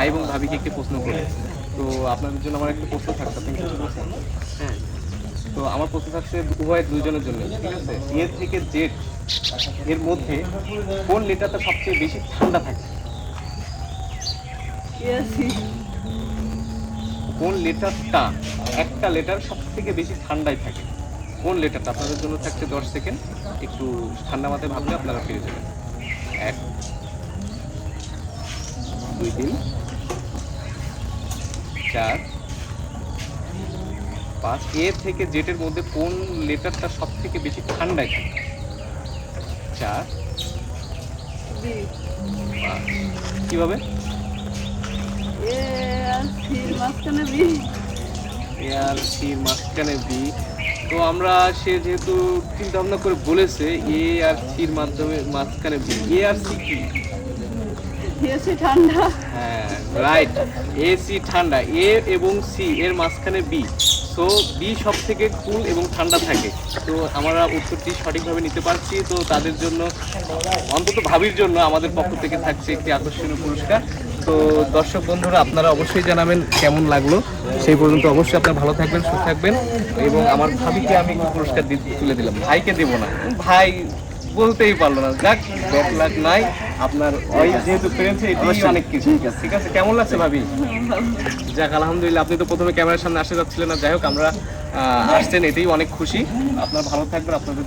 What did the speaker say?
ভাই এবং ভাবিকে একটি প্রশ্ন করি। তো আপনাদের জন্য আমার একটা প্রশ্ন থাকছে, আপনি কিছু বলছেন? হ্যাঁ, তো আমার প্রশ্ন থাকছে দুজনের জন্য, ঠিক আছে? এ থেকে জেড এর মধ্যে কোন লেটারটা সবচেয়ে বেশি ঠান্ডা থাকে? কোন লেটারটা, একটা লেটার সব থেকে বেশি ঠান্ডায় থাকে, কোন লেটারটা? আপনাদের জন্য থাকছে 10 সেকেন্ড, একটু ঠান্ডা মাথায় ভাবলে আপনারা পেরে যাবেন। 1, 2, 3, 4, 5। এ থেকে জেটের মধ্যে কোন লেটারটা সব থেকে বেশি ঠান্ডায় থাকে? 4, 5। কিভাবে? এ আর সির মাঝখানে বি। তো আমরা, সে যেহেতু চিন্তা ভাবনা করে বলেছে এ আর সির মাঝখানে বি, এ আর সি কি? ঠান্ডা। হ্যাঁ, রাইট। এ সি ঠান্ডা, এ এবং সি এর মাঝখানে বি, সো বি সব থেকে কুল এবং ঠান্ডা থাকে। তো আমরা উত্তরটি সঠিকভাবে নিতে পারছি, তো তাদের জন্য, অন্তত ভাবির জন্য আমাদের পক্ষ থেকে থাকছে একটি আকর্ষণীয় পুরস্কার। তো দর্শক বন্ধুরা, আপনারা অবশ্যই জানাবেন কেমন লাগলো। সেই পর্যন্ত অবশ্যই আপনারা ভালো থাকবেন, সুস্থ থাকবেন। এবং আমার ভাবিকে আমি একটি পুরস্কার তুলে দিলাম, ভাইকে দেবো না, ভাই বলতেই পারলো না। যাক, ব্যাড লাক নাই, আপনার ওই যেহেতু পেরেছে এটাই অনেক কিছু। ঠিক আছে, কেমন লাগছে ভাবি? যাক, আলহামদুলিল্লাহ। আপনি তো প্রথমে ক্যামেরার সামনে আসতে যাচ্ছিলেন না, যাই হোক, আমরা আসছেন, এটাই অনেক খুশি। আপনার ভালো থাকবেন, আপনাদের